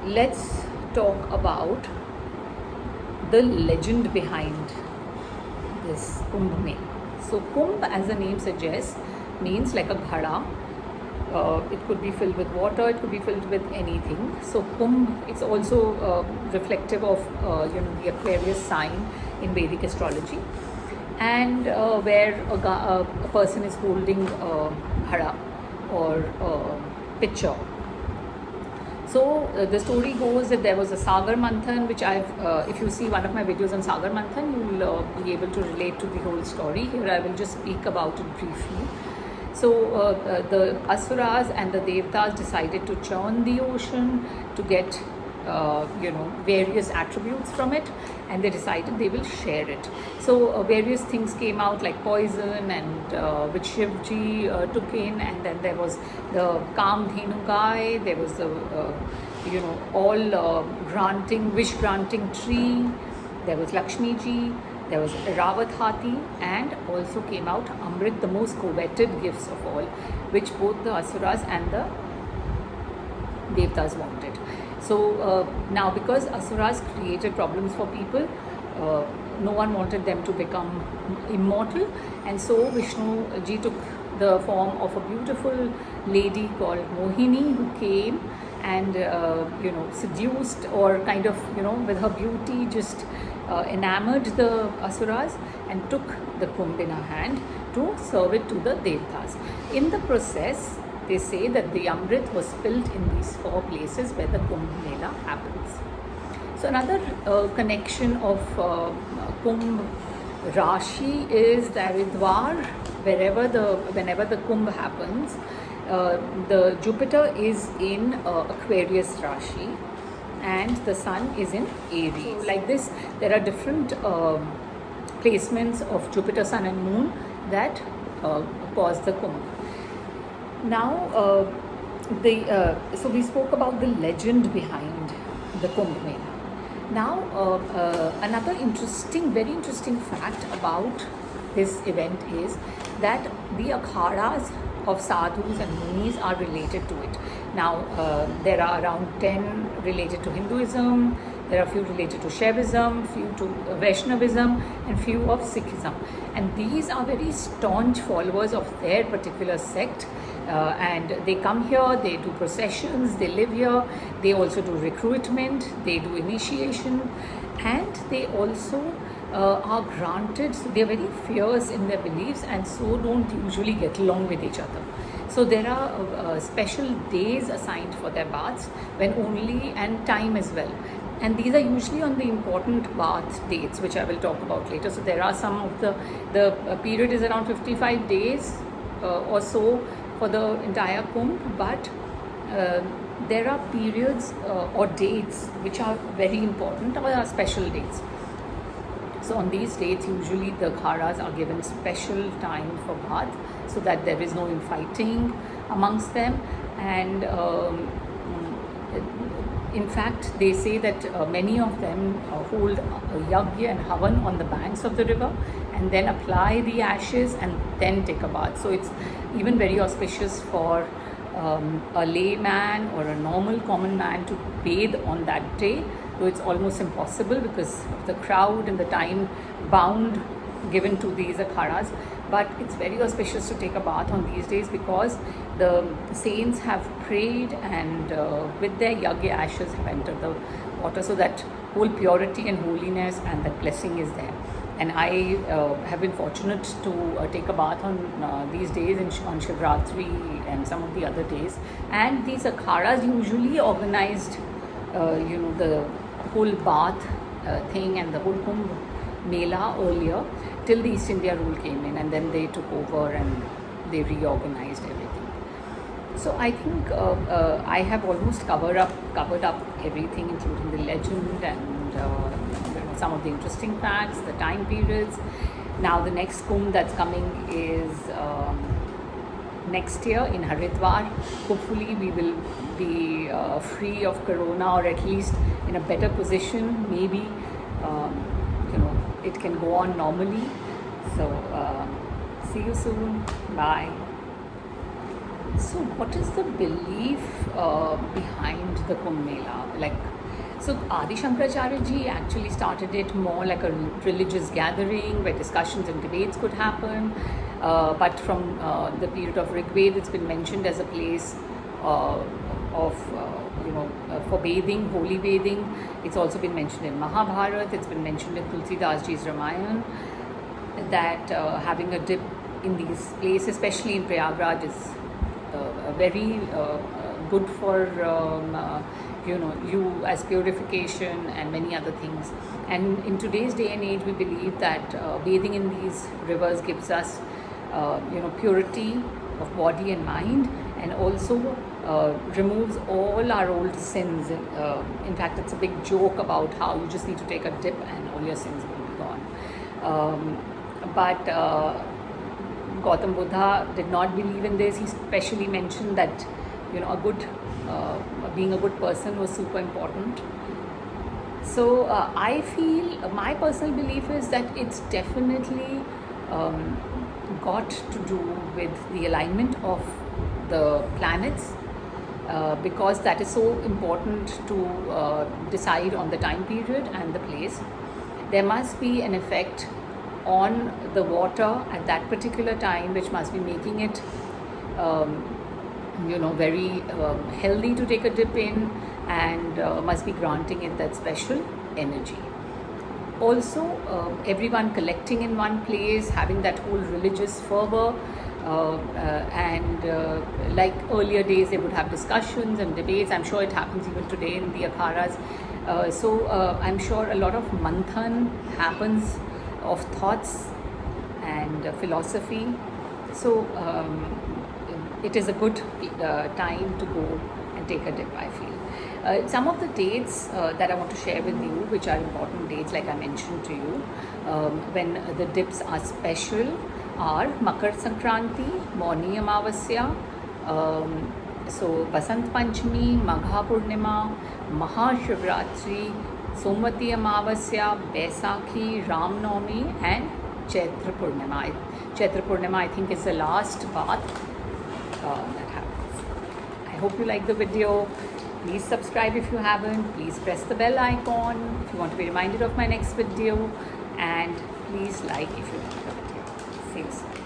let's talk about the legend behind this Kumbh Mela. So Kumbh, as the name suggests, means like a ghada. It could be filled with water, it could be filled with anything. So Kumbh, it's also reflective of the Aquarius sign in Vedic astrology, and where a person is holding a ghada or a pitcher. So the story goes that there was a Sagar Manthan, which if you see one of my videos on Sagar Manthan, you will be able to relate to the whole story. Here I will just speak about it briefly. So the Asuras and the Devtas decided to churn the ocean to get various attributes from it, and they decided they will share it. So various things came out like poison, and which Shivji took in, and then there was the Kamdhenu guy, there was the all wish granting tree, there was Lakshmi ji, there was Rawat Hathi, and also came out Amrit, the most coveted gifts of all, which both the Asuras and the Devtas wanted. So now, because Asuras created problems for people, no one wanted them to become immortal, and so Vishnu ji took the form of a beautiful lady called Mohini, who came and seduced, or kind of with her beauty just enamored the Asuras, and took the Kumbh in her hand to serve it to the Devtas. In the process, they say that the Amrit was spilled in these 4 places where the Kumbh Mela happens. So another connection of Kumbh Rashi is that Haridwar, whenever the Kumbh happens, the Jupiter is in Aquarius Rashi and the Sun is in Aries. So like this, there are different placements of Jupiter, Sun and Moon that cause the Kumbh. Now, so we spoke about the legend behind the Kumbh Mela. Now, another very interesting fact about this event is that the akhadas of sadhus and munis are related to it. Now, there are around 10 related to Hinduism, there are a few related to Shaivism, few to Vaishnavism, and few of Sikhism. And these are very staunch followers of their particular sect. And they come here, they do processions, they live here, they also do recruitment, they do initiation, and they also are granted, so they are very fierce in their beliefs and so don't usually get along with each other. So there are special days assigned for their baths, and time as well. And these are usually on the important bath dates, which I will talk about later. So there are some of the period is around 55 days or so for the entire Kumbh, but there are periods or dates which are very important, or are special dates. So on these dates, usually the ghadas are given special time for bath, so that there is no infighting amongst them. And in fact, they say that many of them hold yagya and havan on the banks of the river, and then apply the ashes and then take a bath. So it's even very auspicious for a layman or a normal common man to bathe on that day, though it's almost impossible because of the crowd and the time bound given to these akhadas. But it's very auspicious to take a bath on these days because the saints have prayed and with their yagya ashes have entered the water, so that whole purity and holiness and that blessing is there. And I have been fortunate to take a bath on these days on Shivratri and some of the other days. And these akhadas usually organized the whole bath thing and the whole Kumbh Mela earlier, till the East India rule came in, and then they took over and they reorganized everything. So I think I have almost covered up everything, including the legend and some of the interesting facts, the time periods. Now the next Kumbh that's coming is next year in Haridwar. Hopefully we will be free of corona, or at least in a better position. Maybe it can go on normally. So see you soon. Bye. So, what is the belief behind the Kumbh Mela? So Adi Shankaracharya ji actually started it more like a religious gathering where discussions and debates could happen. But from the period of Rigveda, it's been mentioned as a place of for bathing, holy bathing. It's also been mentioned in Mahabharata. It's been mentioned in Tulsidas ji's Ramayana that having a dip in these places, especially in Prayagraj, is very good for you as purification and many other things. And in today's day and age, we believe that bathing in these rivers gives us purity of body and mind, and also removes all our old sins. In fact, it's a big joke about how you just need to take a dip and all your sins will be gone. But Gautam Buddha did not believe in this. He specially mentioned that a good being a good person was super important. So I feel my personal belief is that it's definitely got to do with the alignment of the planets, because that is so important to decide on the time period and the place. There must be an effect on the water at that particular time, which must be making it very healthy to take a dip in, and must be granting it that special energy. Also, everyone collecting in one place, having that whole religious fervor, and like earlier days, they would have discussions and debates. I'm sure it happens even today in the akharas. So I'm sure a lot of manthan happens of thoughts and philosophy. So it is a good time to go and take a dip, I feel. Some of the dates that I want to share with you, which are important dates, like I mentioned to you, when the dips are special, are Makar Sankranti, Mauni Amavasya, so Basant Panchami, Magha Purnima, Mahashivratri, Somvati Amavasya, Baisakhi, Ram Navami, and Chaitra Purnima. Chaitra Purnima, I think, is the last bath that happens. I hope you like the video. Please subscribe if you haven't. Please press the bell icon if you want to be reminded of my next video. And please like if you like the video. See you soon.